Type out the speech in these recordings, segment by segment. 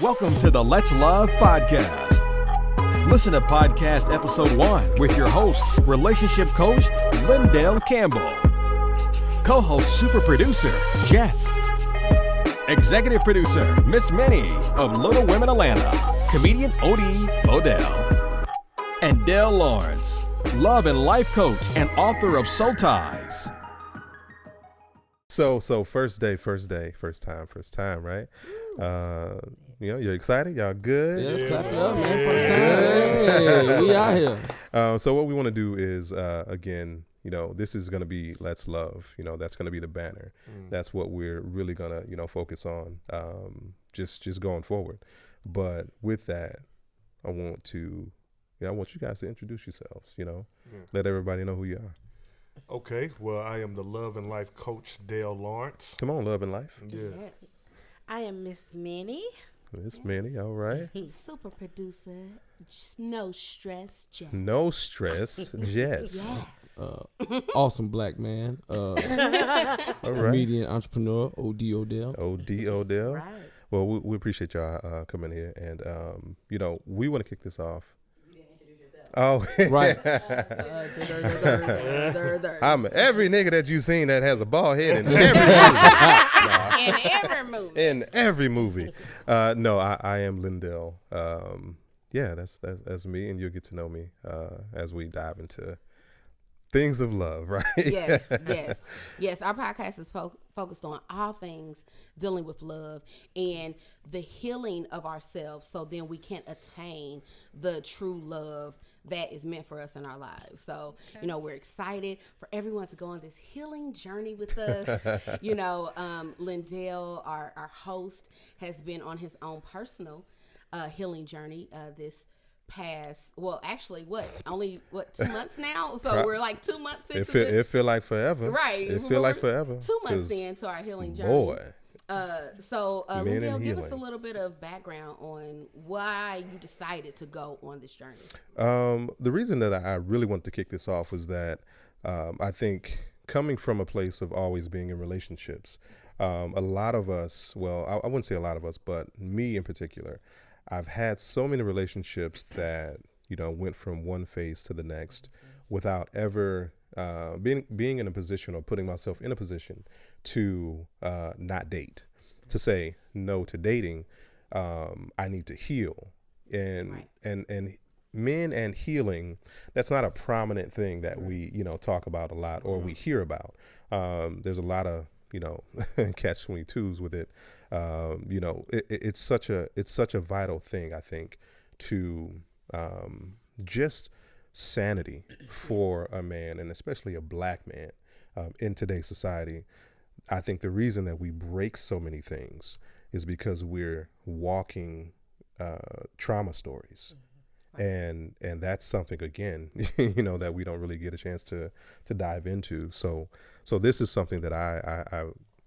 Welcome to the Let's Love podcast. Listen to podcast episode 1 with your host, relationship coach, Lyndell Campbell. Co-host Super Producer Jess. Executive producer Miss Minnie of Little Women Atlanta. Comedian OD Odell. And Dale Lawrence, love and life coach and author of Soulties. So first time, right? You're excited? Y'all good? Yeah, let's clap it up, man. First time. Hey, we out here. So what we want to do is, again, this is going to be Let's Love. That's going to be the banner. That's what we're really going to, focus on, just going forward. But with that, I want you guys to introduce yourselves, let everybody know who you are. Okay, well, I am the Love and Life Coach, Dale Lawrence. Come on, Love and Life. Yeah. Yes. I am Miss Minnie. Miss Minnie, all right. Super Producer, No Stress Jess. No Stress Jess. Yes. Awesome black man. All right. Comedian, entrepreneur, OD Odell. OD Odell. Right. Well, we appreciate y'all coming here, and we want to kick this off. Oh, Right. I'm every nigga that you seen that has a bald head in every movie. No, I am Lyndell. That's me, and you'll get to know me as we dive into things of love, right? Yes. Our podcast is focused on all things dealing with love and the healing of ourselves, so then we can attain the true love that is meant for us in our lives. So, we're excited for everyone to go on this healing journey with us. Lyndell, our host, has been on his own personal healing journey this past, only 2 months now? So we're like 2 months into it feel like forever. Right. It feel like forever. 2 months into our healing journey. Boy. Lyndell, give us a little bit of background on why you decided to go on this journey. The reason that I really wanted to kick this off was that I think coming from a place of always being in relationships, a lot of us, well, I wouldn't say a lot of us, but me in particular, I've had so many relationships that, went from one phase to the next without ever being in a position or putting myself in a position to not date, to say no to dating. I need to heal, and men and healing. That's not a prominent thing that we talk about a lot or we hear about. There's a lot of catch-22s with it. It's such a vital thing, I think, to just sanity for a man, and especially a black man in today's society. I think the reason that we break so many things is because we're walking trauma stories. And that's something, again, that we don't really get a chance to dive into. So this is something that I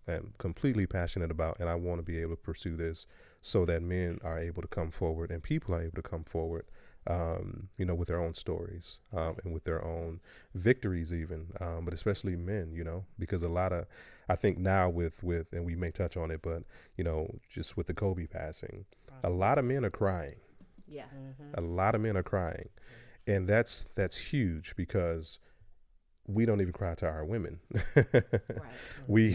am completely passionate about, and I want to be able to pursue this so that men are able to come forward and people are able to come forward, with their own stories and with their own victories even, but especially men, because a lot of, I think now with, and we may touch on it, but, just with the Kobe passing, a lot of men are crying. Yeah. A lot of men are crying. And that's huge, because we don't even cry to our women. Right. We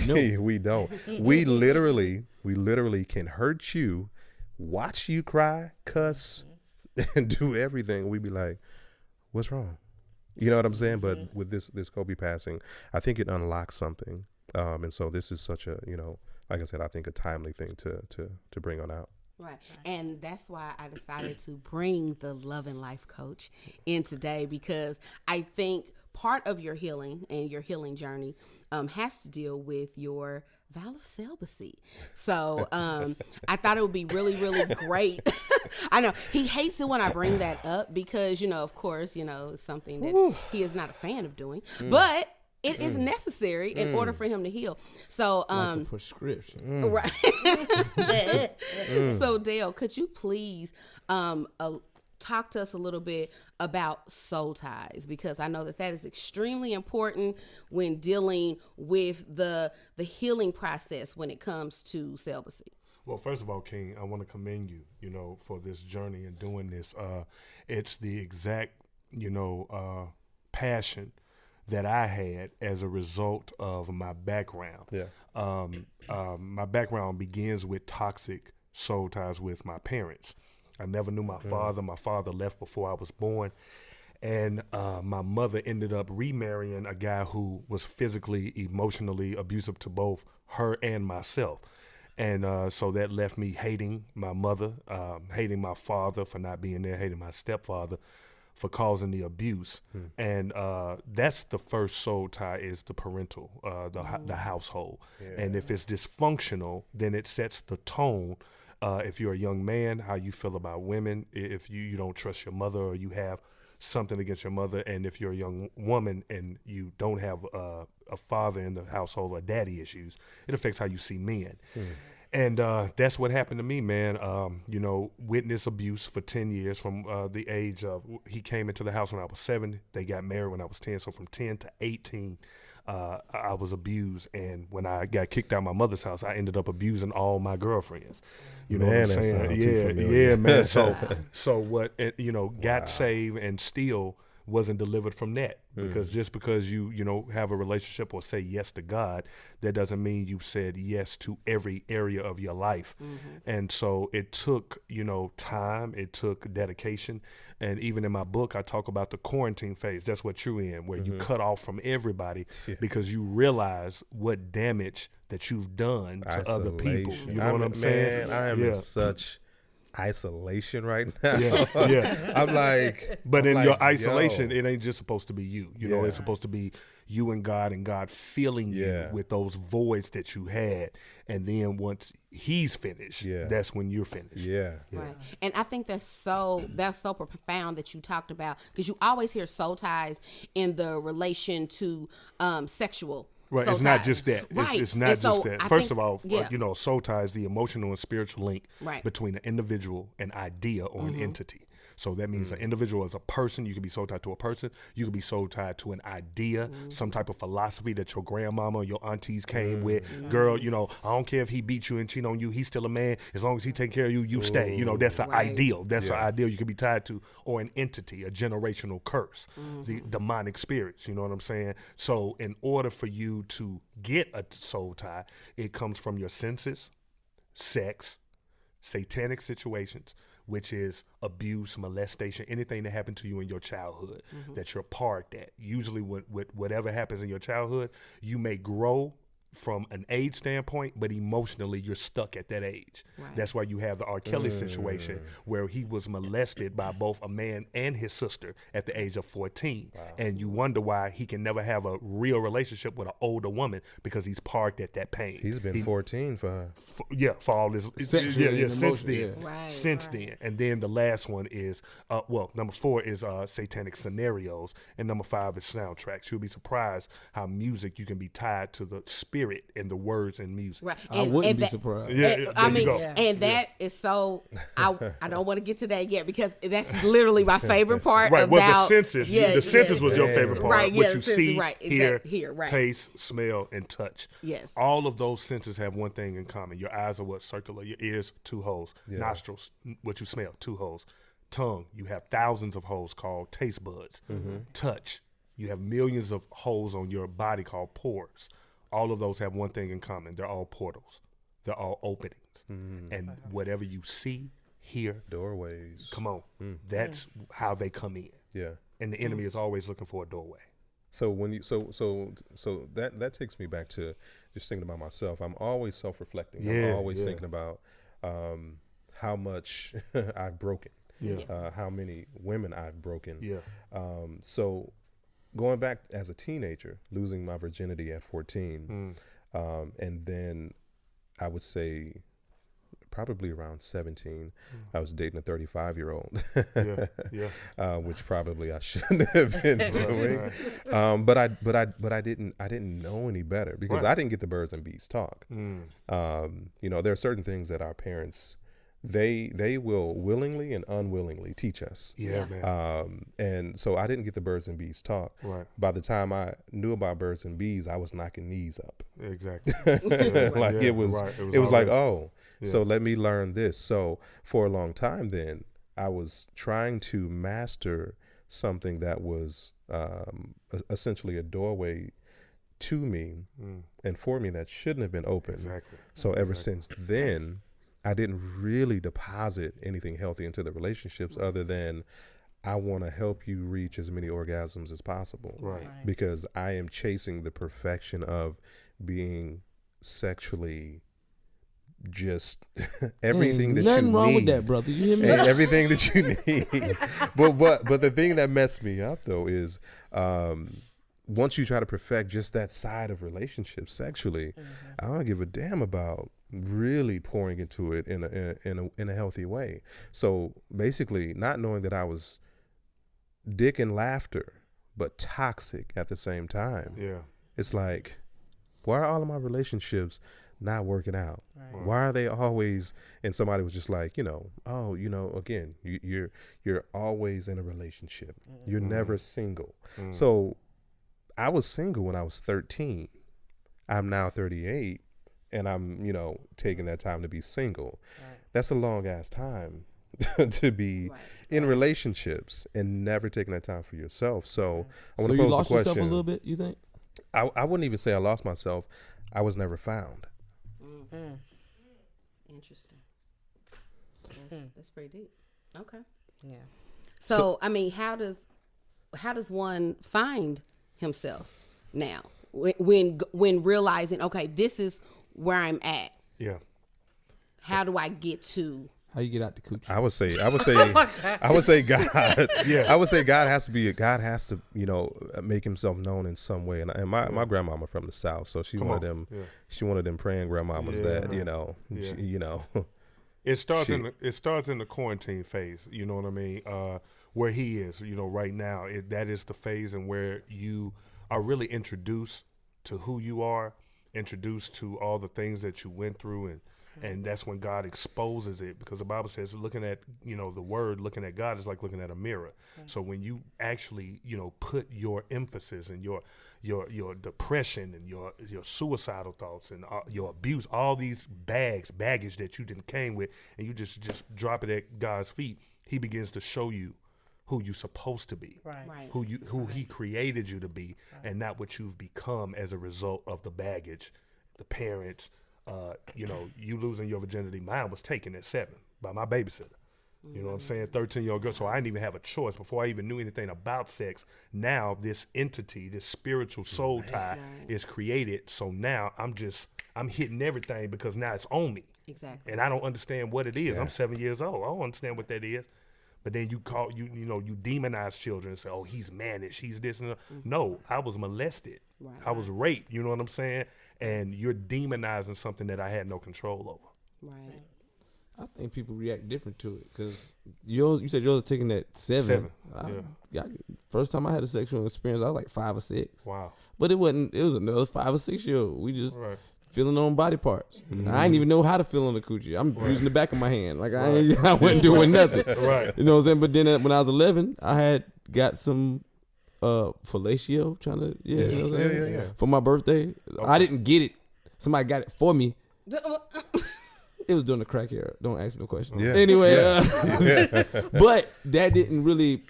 don't. We literally can hurt you, watch you cry, cuss, and do everything. We'd be like, what's wrong? You know what I'm saying? But with this Kobe passing, I think it unlocks something. And so this is such a, like I said, I think a timely thing to bring on out. Right. And that's why I decided to bring the Love and Life Coach in today, because I think part of your healing and your healing journey has to deal with your vow of celibacy. So I thought it would be really, really great. I know he hates it when I bring that up because, of course, it's something that he is not a fan of doing. But it is necessary in order for him to heal. So, like a prescription. Right. So, Dale, could you please talk to us a little bit about soul ties? Because I know that is extremely important when dealing with the healing process when it comes to celibacy. Well, first of all, King, I want to commend you, for this journey and doing this. It's the exact, passion that I had as a result of my background. Yeah. My background begins with toxic soul ties with my parents. I never knew my father. My father left before I was born. And my mother ended up remarrying a guy who was physically, emotionally abusive to both her and myself. And so that left me hating my mother, hating my father for not being there, hating my stepfather for causing the abuse. And that's the first soul tie, is the parental, the household. Yeah. And if it's dysfunctional, then it sets the tone. If you're a young man, how you feel about women, if you don't trust your mother, or you have something against your mother, and if you're a young woman and you don't have a father in the household or daddy issues, it affects how you see men. And that's what happened to me, man. Witness abuse for 10 years from the age of, he came into the house when I was 7. They got married when I was 10. So from 10 to 18, I was abused. And when I got kicked out of my mother's house, I ended up abusing all my girlfriends. You know what I'm saying? Yeah, man. So what, got saved and still wasn't delivered from that, because just because you have a relationship or say yes to God, that doesn't mean you said yes to every area of your life. And so it took time, it took dedication. And even in my book, I talk about the quarantine phase. That's what you're in, where you cut off from everybody because you realize what damage that you've done to other people. You know what I'm saying? I am in such isolation right now. Yeah. I'm like, but in your isolation, it ain't just supposed to be you. It's supposed to be you and God filling you with those voids that you had. And then once he's finished, that's when you're finished. Yeah. Right. And I think that's so profound that you talked about, because you always hear soul ties in the relation to sexual. Right, soul it's ties. not just that. Right. It's not so just that. I First think, of all, soul tie is the emotional and spiritual link between an individual, an idea, or an entity. So that means an individual is a person. You can be soul tied to a person. You can be soul tied to an idea, some type of philosophy that your grandmama or your aunties came with. Girl, I don't care if he beat you and cheat on you. He's still a man. As long as he take care of you, you stay. That's an ideal. That's an ideal you can be tied to. Or an entity, a generational curse, the demonic spirits. You know what I'm saying? So in order for you to get a soul tie, it comes from your senses, sex, satanic situations, which is abuse, molestation, anything that happened to you in your childhood that you're part at. Usually with whatever happens in your childhood, you may grow from an age standpoint, but emotionally you're stuck at that age. Right. That's why you have the R. Kelly situation where he was molested by both a man and his sister at the age of 14. Wow. And you wonder why he can never have a real relationship with an older woman, because he's parked at that pain. He's been 14 for her. For all this. Since then. Right, since then. And then the last one is, number 4 is satanic scenarios, and number 5 is soundtracks. You'll be surprised how music, you can be tied to the spirit and the words and music. Right. I wouldn't be surprised. That is so. I don't want to get to that yet, because that's literally my favorite part. Right. About well, the senses. The senses was your favorite part. Right. What you see, hear, taste, smell, and touch. Yes. All of those senses have one thing in common. Your eyes are what? Circular. Your ears, 2 holes. Nostrils, what you smell, 2 holes. Tongue, you have thousands of holes called taste buds. Touch, you have millions of holes on your body called pores. All of those have one thing in common. They're all portals. They're all openings. And whatever you see, hear, doorways. Come on. That's how they come in. Yeah. And the enemy is always looking for a doorway. So when you so that takes me back to just thinking about myself. I'm always self-reflecting. I'm always thinking about how much I've broken. How many women I've broken. So going back as a teenager, losing my virginity at 14, and then I would say probably around 17, I was dating a 35-year-old, which probably I shouldn't have been doing. But I didn't know any better, because I didn't get the birds and bees talk. There are certain things that our parents, they will willingly and unwillingly teach us. And so I didn't get the birds and bees talk. Right. By the time I knew about birds and bees, I was knocking knees up. Exactly. It was like, oh, So let me learn this. So for a long time then, I was trying to master something that was essentially a doorway to me and for me that shouldn't have been open. Exactly. So ever since then, I didn't really deposit anything healthy into the relationships other than I want to help you reach as many orgasms as possible. Right. Because I am chasing the perfection of being sexually just everything that you need. Nothing wrong with that, brother. You hear me? Everything that you need. But the thing that messed me up though is once you try to perfect just that side of relationships sexually, I don't give a damn about really pouring into it in a healthy way. So basically, not knowing that I was dick and laughter, but toxic at the same time. Yeah. It's like, why are all of my relationships not working out? Right. Why are they always? And somebody was just like, again, you're always in a relationship. You're never single. So I was single when I was 13. I'm now 38, and I'm taking that time to be single. Right. That's a long ass time to be in relationships and never taking that time for yourself. So I want to you pose lost the question. yourself a little bit, you think? I wouldn't even say I lost myself. I was never found. Interesting. That's pretty deep. Okay. Yeah. So I mean, how does one find himself now when realizing, okay, this is where I'm at? Yeah. How do I get to? How you get out the coochie? I would say God. Yeah. I would say God has to make himself known in some way. And my grandmama from the South, so she's one of them. Yeah. She one of them praying grandmamas that It starts in the quarantine phase. You know what I mean? Where he is, right now, that is the phase in where you are really introduced to who you are, introduced to all the things that you went through, and that's when God exposes it, because the Bible says looking at, the word, looking at God is like looking at a mirror. So when you actually, put your emphasis and your depression and your suicidal thoughts and your abuse, all these baggage that you didn't came with, and you just drop it at God's feet, he begins to show you who you're supposed to be, Right. who he created you to be, and not what you've become as a result of the baggage, the parents, you losing your virginity. Mine was taken at 7 by my babysitter. You know what I'm saying? 13-year-old girl. So I didn't even have a choice before I even knew anything about sex. Now this entity, this spiritual soul tie is created. So now I'm hitting everything because now it's on me. Exactly. And I don't understand what it is. I'm 7 years old. I don't understand what that is. But then you demonize children and say, oh, he's mannish, he's this and that. No, I was molested. Right. I was raped, you know what I'm saying? And you're demonizing something that I had no control over. Right. I think people react different to it because you said yours was taken at 7. First time I had a sexual experience, I was like 5 or 6. Wow. But it was another 5 or 6 year old. We just feeling on body parts. I didn't even know how to feel on the coochie. I'm using the back of my hand. Like I wasn't doing nothing. Right. You know what I'm saying? But then when I was 11, I had got some fellatio trying to, you know what I'm saying? For my birthday. Okay. I didn't get it. Somebody got it for me. It was during the crack era. Don't ask me no questions. Yeah. Anyway, but that didn't really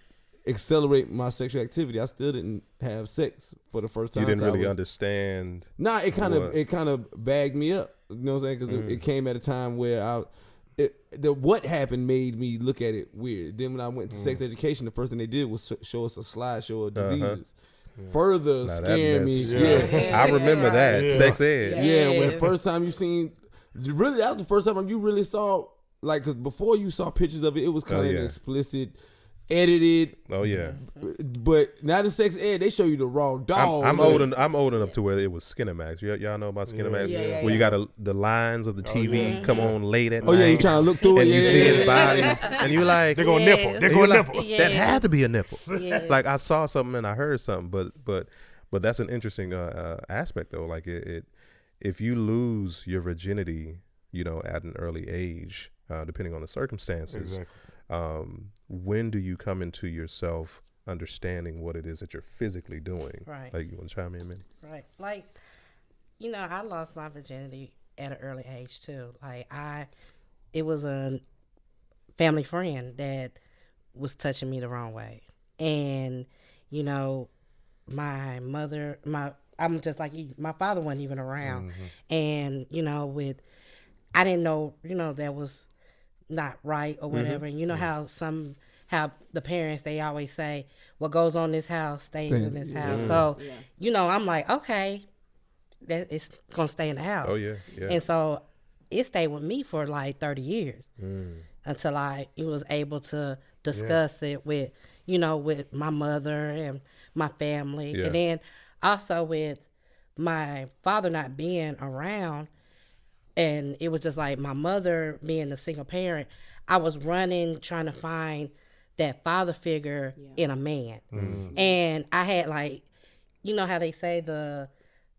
accelerate my sexual activity. I still didn't have sex for the first time. You didn't really understand. Nah, it kind of bagged me up. You know what I'm saying? Because it came at a time where what happened made me look at it weird. Then when I went to sex education, the first thing they did was show us a slideshow of diseases. Further scaring me. I remember that. Yeah. Sex ed. Yeah, when the first time you seen, really, that was the first time you really saw, like, because before you saw pictures of it, it was kind of explicit, edited. Oh yeah. But now the sex ed, they show you the raw dog. I'm old enough to where it was Skinemax. Y'all know about Skinemax? Where you got the lines of the TV come on late at night. Oh yeah, you trying to look through it. And you see the bodies, and you like, they're gonna nipple. They're gonna nipple. That had to be a nipple. Like I saw something and I heard something, but that's an interesting aspect though. Like if you lose your virginity, at an early age, depending on the circumstances. Exactly. When do you come into yourself understanding what it is that you're physically doing? Right. Like, you want to chime in, Minnie? Right. Like, I lost my virginity at an early age too. Like it was a family friend that was touching me the wrong way. And, you know, I'm just like you, my father wasn't even around. And, you know, I didn't know, you know, that was not right or whatever. And you know how the parents, they always say, what goes on in this house stays in this house. So, you know, I'm like, okay, that it's going to stay in the house. Oh, yeah. And so it stayed with me for like 30 years until I was able to discuss it with, you know, with my mother and my family. And then also with my father not being around, and it was just like my mother being a single parent, I was running, trying to find that father figure in a man. And I had like, you know how they say the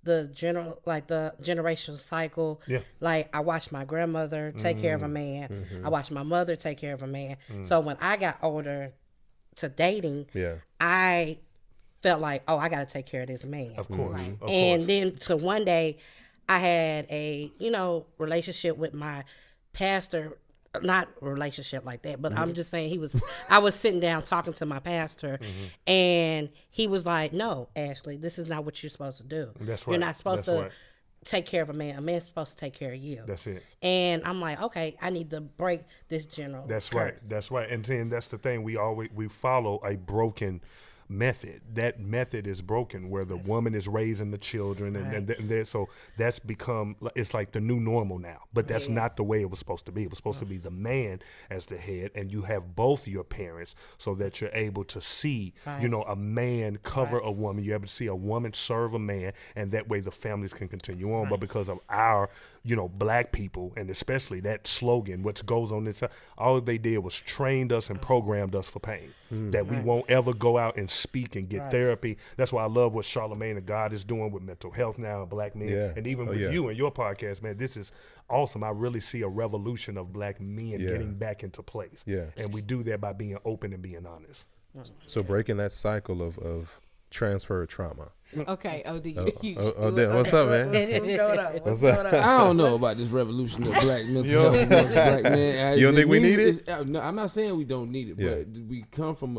generational cycle. Like I watched my grandmother take care of a man. I watched my mother take care of a man. So when I got older to dating, I felt like, oh, I got to take care of this man. Of course. And then to one day, I had a, you know, relationship with my pastor. Not a relationship like that, but I'm just saying I was sitting down talking to my pastor, and he was like, no, Ashley, this is not what you're supposed to do. That's right. You're not supposed to take care of a man. A man's supposed to take care of you. That's it. And I'm like, okay, I need to break this general That's curse. right. That's right. And then that's the thing. We follow a broken method. That method is broken, where the woman is raising the children, and so that's become, it's like the new normal now. But that's not the way it was supposed to be. It was supposed to be the man as the head, and you have both your parents, so that you're able to see, you know, a man cover a woman. You're able to see a woman serve a man, and that way the families can continue on. But because of our, you know, black people, and especially that slogan, what goes on inside, all they did was trained us and programmed us for pain. That we won't ever go out and speak and get therapy. That's why I love what Charlamagne and God is doing with mental health now and black men. And even with you and your podcast, man, this is awesome. I really see a revolution of black men getting back into place. And we do that by being open and being honest. So breaking that cycle of transferred trauma. Okay, OD, what's up, man? What's going on? I don't know about this revolution of black mental health amongst black men. You don't think we need it? No, I'm not saying we don't need it, but we come from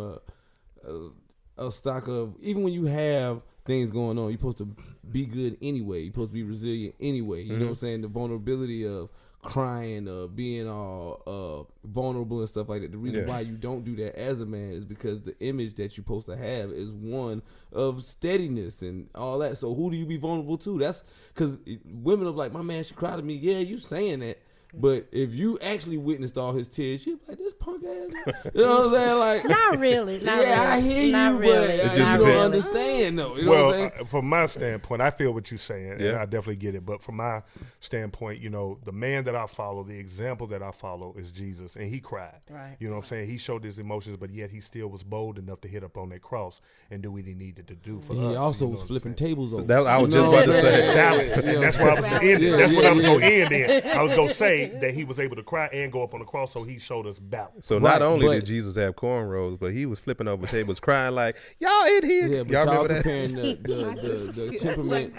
a stock of, even when you have things going on, you're supposed to be good anyway. You're supposed to be resilient anyway. You know what I'm saying? The vulnerability of crying, being all vulnerable and stuff like that. The reason why you don't do that as a man is because the image that you're supposed to have is one of steadiness and all that. So who do you be vulnerable to? That's because women are like, my man should cry to me. Yeah, you saying that. But if you actually witnessed all his tears, you'd be like, this punk ass. You know what I'm saying? Like, not really. Not really. I hear not you, really. but you don't understand, though. You know what I'm saying? From my standpoint, I feel what you're saying, and I definitely get it. But from my standpoint, you know, the man that I follow, the example that I follow is Jesus, and he cried. Right. You know what I'm saying? He showed his emotions, but yet he still was bold enough to hit up on that cross and do what he needed to do for us. He also you know was flipping tables over. I was just about to say. That's what I was ending. That's what I was going to end in. I was going to say that he was able to cry and go up on the cross, so he showed us balance. So not only did Jesus have cornrows, but he was flipping over tables, crying like, "Y'all in here?" Yeah, but y'all comparing the temperament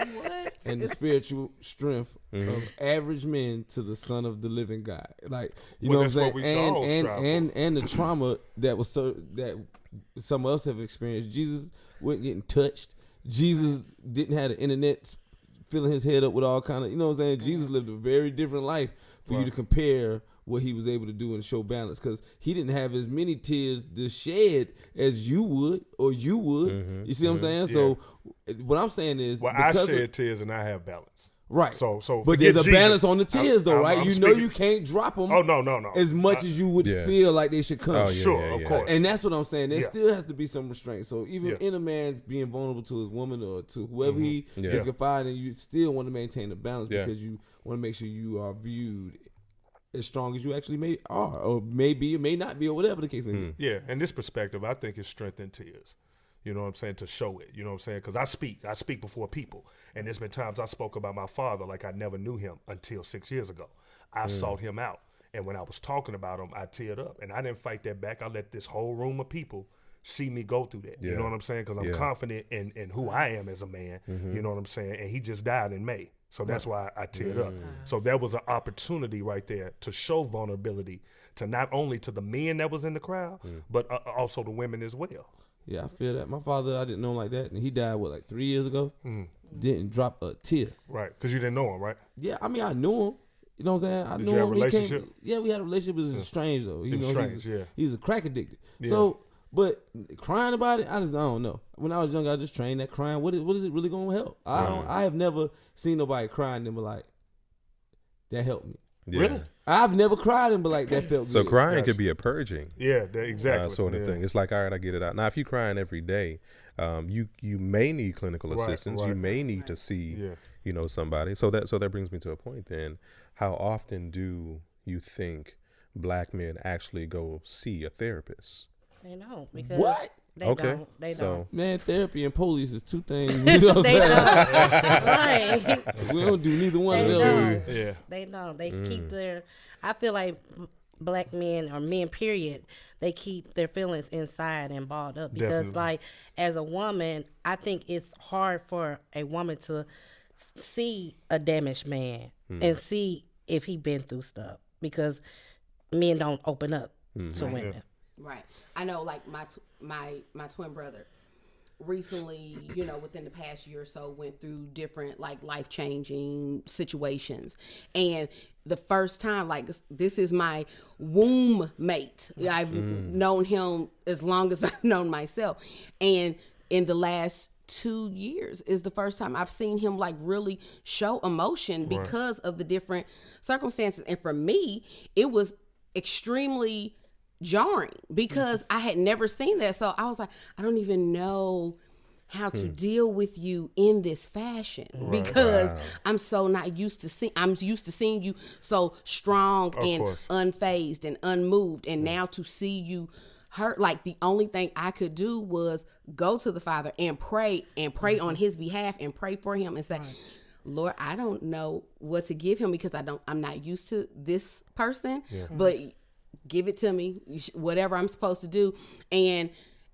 and the spiritual strength of average men to the Son of the Living God. Like, you know what I'm saying? And the trauma that was that some of us have experienced. Jesus wasn't getting touched. Jesus didn't have the internet filling his head up with all kind of, you know what I'm saying? Jesus lived a very different life for you to compare what he was able to do and show balance, because he didn't have as many tears to shed as you would or you would. You see what I'm saying? So what I'm saying is, I shed tears and I have balance. Right. So but there's a Jesus. balance on the tears, though, right? I'm you know you can't drop them. Oh, no. As much as you would feel like they should come. Oh, yeah, sure, of course. And that's what I'm saying. There still has to be some restraint. So even in a man being vulnerable to his woman or to whoever he can confide in, you still want to maintain the balance because you want to make sure you are viewed as strong as you actually are, or may be, or may not be, or whatever the case may be. Yeah, and this perspective, I think, is strength in tears. You know what I'm saying? To show it. You know what I'm saying? Because I speak before people. And there's been times I spoke about my father like I never knew him until 6 years ago. I sought him out. And when I was talking about him, I teared up. And I didn't fight that back. I let this whole room of people see me go through that. You know what I'm saying? Because I'm confident in who I am as a man. You know what I'm saying? And he just died in May. So that's why I teared up. So there was an opportunity right there to show vulnerability to not only to the men that was in the crowd, but also the women as well. Yeah, I feel that. My father, I didn't know him like that, and he died, like 3 years ago? Didn't drop a tear. Right, because you didn't know him, right? Yeah, I mean, I knew him. You know what I'm saying? I Did knew you have him. a relationship? We had a relationship. It was strange, though. It was strange, He's a crack addicted. Yeah. So, but crying about it, I don't know. When I was younger, I just trained that crying. What is it really going to help? I have never seen nobody crying and be like, that helped me. Yeah. Really? I've never cried and be like, that felt good. So crying could be a purging. Yeah, exactly. Sort of thing. It's like, all right, I get it out. Now, if you're crying every day, you may need clinical assistance. You may need to see, somebody. So that brings me to a point then. How often do you think black men actually go see a therapist? They don't, because What? They don't. Man, therapy and police is two things. You know what They I'm saying? don't. Right. We don't do neither one of They those. don't. Yeah. They don't. They keep their. I feel like black men or men, period, they keep their feelings inside and balled up because, Definitely. like, as a woman, I think it's hard for a woman to see a damaged man and see if he been through stuff because men don't open up to women. Right. I know, like my twin brother recently, within the past year or so, went through different like life-changing situations. And the first time, like, this is my womb mate. I've known him as long as I've known myself. And in the last 2 years is the first time I've seen him like really show emotion because of the different circumstances. And for me, it was extremely jarring because I had never seen that. So I was like, I don't even know how to deal with you in this fashion because I'm so not used to seeing. I'm used to seeing you so strong and unfazed and unmoved, and now to see you hurt, like the only thing I could do was go to the Father and pray on his behalf and pray for him and say, Lord, I don't know what to give him because I'm not used to this person, but give it to me, whatever I'm supposed to do. And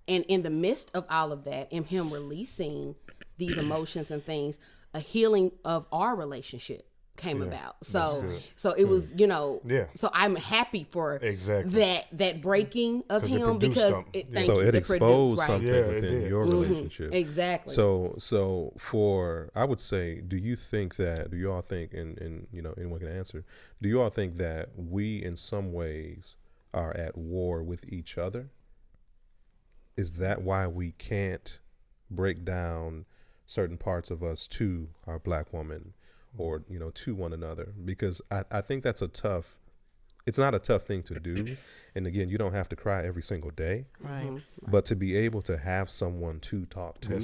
in the midst of all of that, and him releasing these emotions and things, a healing of our relationship came about. So it was, so I'm happy for that breaking of him because it exposed something within your relationship. Exactly. So for, I would say, do you all think, and anyone can answer, do you all think that we in some ways are at war with each other? Is that why we can't break down certain parts of us to our black woman or, to one another? Because I think that's it's not a tough thing to do. And again, you don't have to cry every single day. Right. But to be able to have someone to talk to,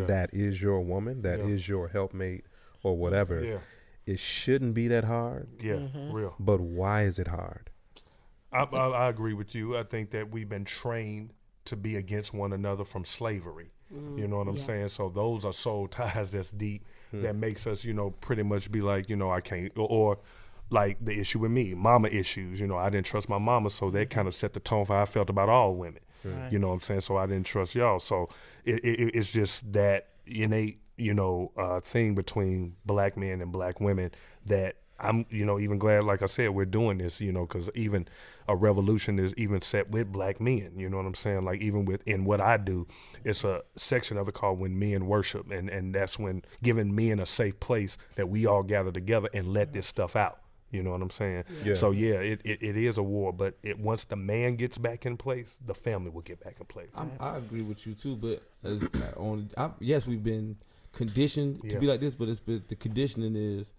that is your woman, that is your helpmate or whatever, it shouldn't be that hard. Yeah, real. But why is it hard? I agree with you. I think that we've been trained to be against one another from slavery. You know what I'm saying? So those are soul ties that's deep that makes us, pretty much be like, I can't, or like the issue with me, mama issues. I didn't trust my mama, so that kind of set the tone for how I felt about all women. Right. You know what I'm saying? So I didn't trust y'all. So it's just that innate, thing between black men and black women that I'm, even glad, like I said, we're doing this, because even a revolution is even set with black men, you know what I'm saying? Like even within what I do, it's a section of it called When Men Worship. And that's when giving men a safe place that we all gather together and let this stuff out. You know what I'm saying? Yeah. So it is a war, but once the man gets back in place, the family will get back in place. I agree with you too, but yes, we've been conditioned to be like this, but the conditioning is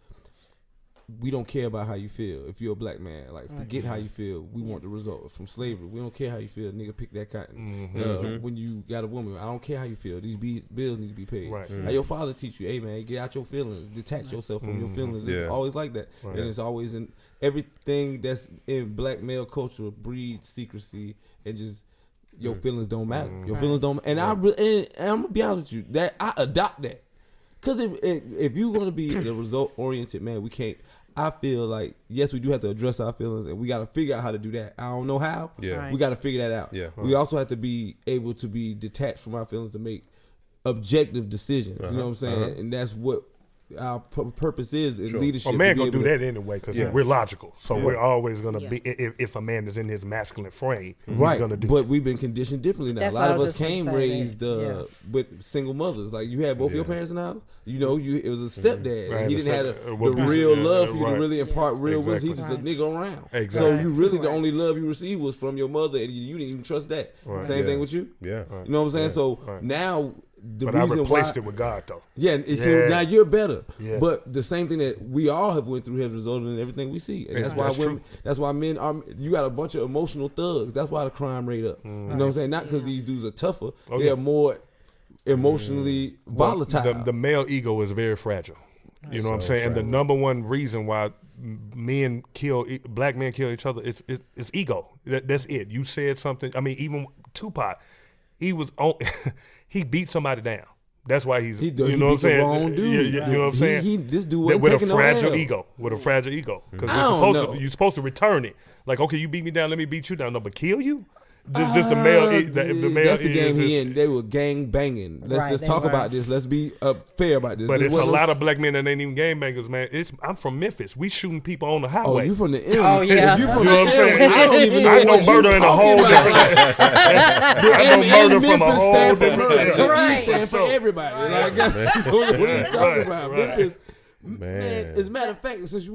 we don't care about how you feel. If you're a black man, like forget how you feel. We want the result from slavery. We don't care how you feel. Nigga, pick that cotton. When you got a woman, I don't care how you feel. These bills need to be paid. Right. Like your father teach you, hey man, get out your feelings, detach yourself from your feelings. It's always like that, and it's always in everything that's in black male culture breeds secrecy and just your feelings don't matter. Your feelings don't. And and I'm gonna be honest with you, that I adopt that. Because if you're going to be the result-oriented man, we can't. I feel like, yes, we do have to address our feelings, and we got to figure out how to do that. I don't know how. Yeah. Right. We got to figure that out. Yeah. We also have to be able to be detached from our feelings to make objective decisions. You know what I'm saying? And that's what our purpose is in Sure. leadership. A man gonna do that anyway because we're logical. So Yeah. we're always gonna be. If a man is in his masculine frame, Right, he's gonna do. but we've been conditioned differently now. That's A lot what of I us was just came gonna say, raised yeah. with single mothers. Like you had both your parents in the house. You know, it was a stepdad. Right, He the didn't have step- the well, real yeah, love for you right. to really impart real wisdom. He just a Exactly. nigga around. Exactly. So you really the Right. only love you received was from your mother, and you didn't even trust that. Right. Same thing with you. Yeah. You know what I'm saying? Yeah. So Right. now the But I reason replaced why it with God though. yeah, and so Yeah. now you're better. Yeah. But the same thing that we all have went through has resulted in everything we see, and Yeah, that's why that's women. true. That's why men are. You got a bunch of emotional thugs. That's why the crime rate up. You know what I'm saying? Not because these dudes are tougher. Oh, they yeah. are more emotionally volatile. The male ego is very fragile. You know what I'm saying? And the number one reason why black men kill each other is ego. That's it. You said something. I mean, even Tupac, he was on. He beat somebody down. That's why he's. He you know what I'm beat the saying? wrong dude. You know what I'm saying? This dude That wasn't with a taking no fragile L. ego. With a fragile ego. Because I don't know. you're supposed to return it. Like, okay, you beat me down. Let me beat you down. No, but kill you. Just the male. The male. That's the game is- he in. They were gang banging. Let's They talk were. about this. Let's be fair about this. But This it's a wasn't no- lot of black men that ain't even gangbangers, man. I'm from Memphis. We shooting people on the highway. Oh, you from the area? Oh, yeah. If you from You know the what I'm saying? area, I don't even know I know what you murder in a whole talking about. different. I know murder from a Memphis whole stand for different. murder. The Right. E stand for everybody. Like, what are you talking about? right. Memphis, Man. as a matter of fact, since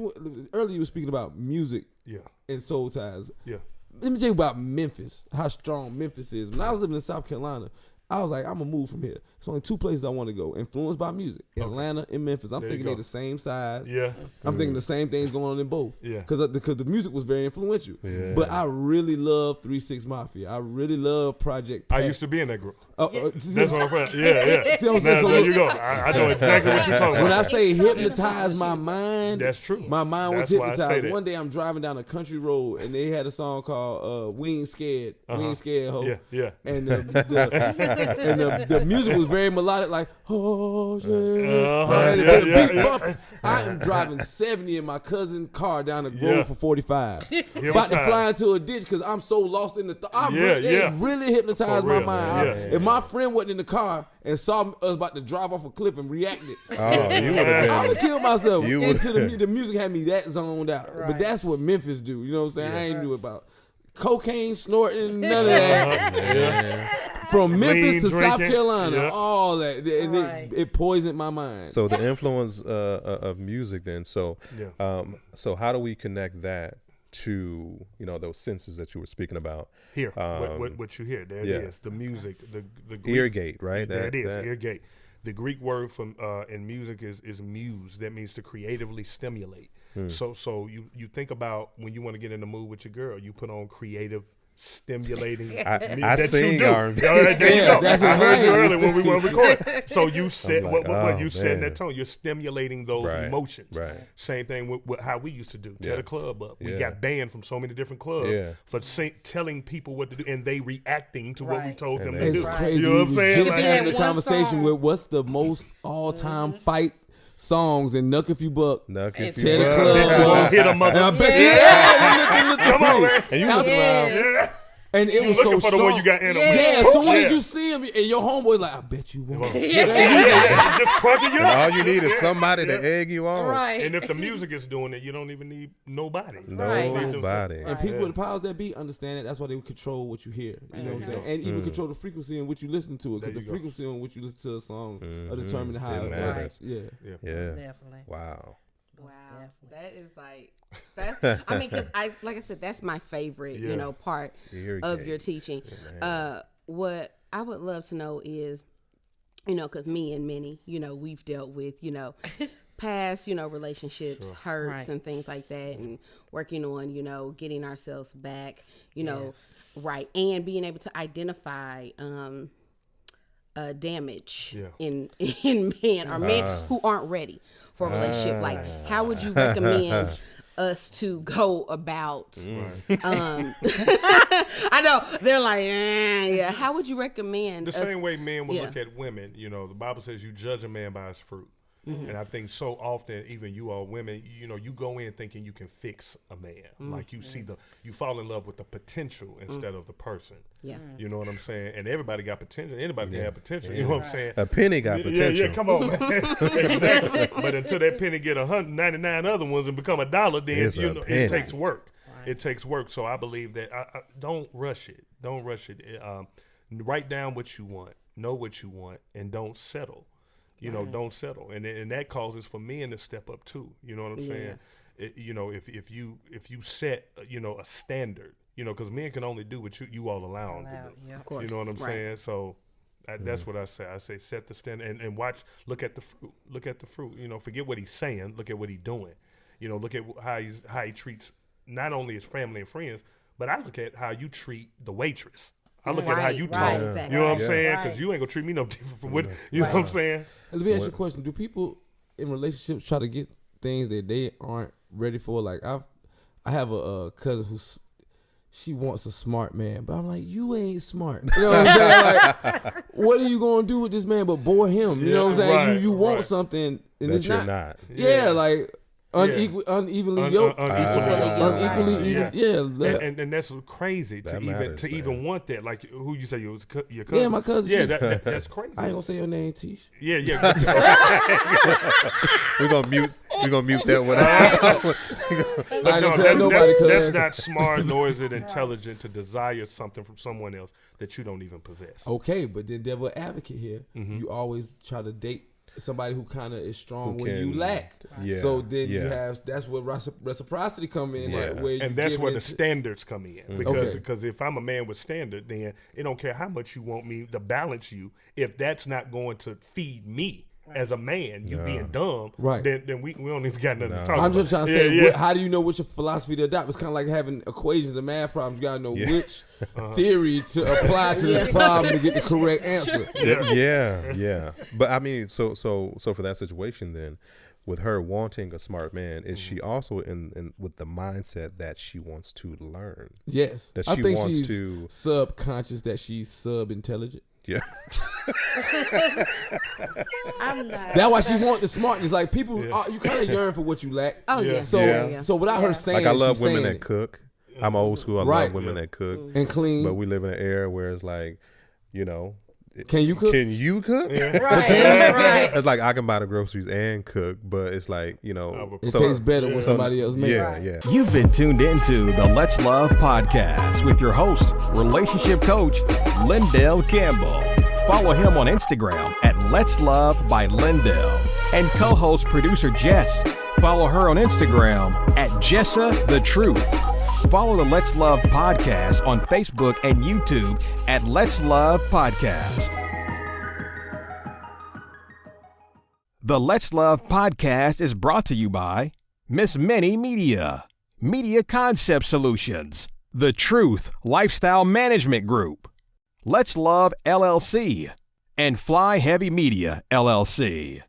earlier you were speaking about music Yeah, and soul ties, yeah. let me tell you about Memphis, how strong Memphis is. When I was living in South Carolina, I was like, I'm gonna move from here. There's only two places I want to go, influenced by music, Atlanta and Memphis. I'm There you thinking go. they're the same size. Yeah. I'm thinking the same things going on in both. Yeah. Because the music was very influential. Yeah. But I really love 3-6 Mafia. I really love Project I Pat. used to be in that group. See, That's what I'm saying. Yeah. See what I'm saying? Now, So there look- you go. I know exactly what you're talking about. when I say hypnotize my mind, That's true. My mind was That's why I say hypnotized. that. One day I'm driving down a country road and they had a song called "We Ain't Scared." We ain't scared, ho. Yeah. And the music was very melodic, like oh yeah. And yeah, the yeah, beat yeah. bumping. I am driving 70 in my cousin's car down the road Yeah. for 45, was about to time. fly into a ditch because I'm so lost in the. Yeah, yeah. It really hypnotized For my real, mind. man. Yeah. If my friend wasn't in the car and saw us about to drive off a cliff and reacted. Oh, you would I would have have killed myself. You Into would- the music had me that zoned out. But Right. that's what Memphis do. You know what I'm saying? I ain't knew about cocaine, snorting, none of that. been. From Memphis Lean to South drinking. Carolina, Yeah. all that, and Right. it poisoned my mind. So the influence of music, then. So, Yeah. so how do we connect that to those senses that you were speaking about? Here, what you hear? There yeah. it is. The music, the Greek, Ear gate, right? There it is. That- Ear gate. The Greek word from in music is muse. That means to creatively stimulate. So you think about when you want to get in the mood with your girl, you put on creative, stimulating. I that sing you do. R&B. All right, there you go. That's I his heard you lane. earlier when we were recording. So you said like, what you oh, said in man. that tone. You're stimulating those Right, emotions. right. Same thing with how we used to do. Tear Yeah. the club up. We Yeah. got banned from so many different clubs Yeah. for telling people what to do and they reacting to what we Right. told them And to they- It's do. crazy. You know we what I'm was saying? just Like, If you having had a one conversation song- with what's the most all-time fight songs in Nuck If You Buck. Nuck if Tear you the buck. club Bet you won't hit a mother. And I bet you, Come on, man. And you look around. Yeah. and it You was looking so for the strong. one you got in Yeah, as soon as Yeah. you see him, and your homeboy's like, I bet you won't. Yeah. Just crunching you And up. all you need is somebody to egg you on. Right. And if the music is doing it, you don't even need nobody. Right. Nobody. And people with the powers that be understand it. That's why they would control what you hear. You know what I'm saying? And even control the frequency in which you listen to it. There Because the you go. frequency on which you listen to a song are determining how It it matters. works. Yeah. Yeah. Definitely. Wow. Wow, definitely. that is like that. I mean, because like I said, that's my favorite, Yeah. part Ear of gate. your teaching. Man. What I would love to know is, because me and Minnie, we've dealt with, past, relationships, hurts, Right. and things like that, and working on, getting ourselves back, Yes. right, and being able to identify damage in men or men who aren't ready for a relationship. Like, how would you recommend us to go about? I know they're like, yeah. How would you recommend The us? same way men would Yeah. look at women, the Bible says you judge a man by his fruit. And I think so often, even you all women, you know, you go in thinking you can fix a man. Like you see you fall in love with the potential instead of the person. Yeah. You know what I'm saying? And everybody got potential. Anybody can have potential. You know what I'm saying? A penny got potential. Yeah, come on, man. Exactly. But until that penny get 199 other ones and become $1, then you know it takes work. Right. It takes work. So I believe that don't rush it. Don't rush it. Write down what you want. Know what you want, and don't settle. You know, don't settle, and that causes for men to step up too. You know what I'm saying? You know, if you set you know a standard, you know, because men can only do what you all allow them to do. Yeah. Of course. You know what I'm saying? So that's what I say. I say set the standard and watch. Look at the fruit. Look at the fruit. You know, forget what he's saying. Look at what he's doing. You know, look at how he treats not only his family and friends, but I look at how you treat the waitress. I look at how you talk. Exactly. You know what I'm saying? Because you ain't gonna treat me no different from what you know what I'm saying. Let me ask you a question: do people in relationships try to get things that they aren't ready for? Like I have a cousin she wants a smart man, but I'm like, you ain't smart. You know what I'm saying? Like, what are you gonna do with this man but bore him? You know what I'm saying? Right, you want something, and that it's you're not. not. Like. Unevenly yoked. Unequally yoked. And that's crazy That to matters, even want that. Like who you say your cousin? Yeah, my cousin. Yeah, that's crazy. I ain't gonna say your name, Tish. Yeah. We're gonna mute that one. I don't tell nobody. That's not smart, nor is it intelligent to desire something from someone else that you don't even possess. Okay, but then devil advocate here. You always try to date somebody who kind of is strong when you lack. Yeah, so then you have that's where reciprocity come in. Yeah. Like, where And that's where the standards come in. Okay. Because if I'm a man with standard, then it don't care how much you want me to balance you. If that's not going to feed me as a man, you being dumb, then we don't even got nothing to talk about. I'm just trying to say, how do you know which philosophy to adopt? It's kind of like having equations and math problems. You got to know which theory to apply to this problem to get the correct answer. Yeah. But I mean, so for that situation then, with her wanting a smart man, is she also in with the mindset that she wants to learn? Yes. That I she think wants she's to subconscious that she's sub-intelligent. Yeah. I'm not. That's why she want the smartness. Like people, you kind of yearn for what you lack. Oh yeah. So without her saying, like I love she's women saying that cook. I'm old school. I love women that cook and clean. But we live in an era where it's like, you know, can you cook? Can you cook? Right. It's like I can buy the groceries and cook, but it's like, you know, it tastes better when somebody else makes it. Yeah. You've been tuned into the Let's Love podcast with your host, relationship coach, Lyndell Campbell. Follow him on Instagram at Let's Love by Lyndell. And co-host producer Jess. Follow her on Instagram at Jessa the Truth. Follow the Let's Love podcast on Facebook and YouTube at Let's Love Podcast. The Let's Love podcast is brought to you by Miss Minnie Media, Media Concept Solutions, The Truth Lifestyle Management Group, Let's Love LLC, and Fly Heavy Media LLC.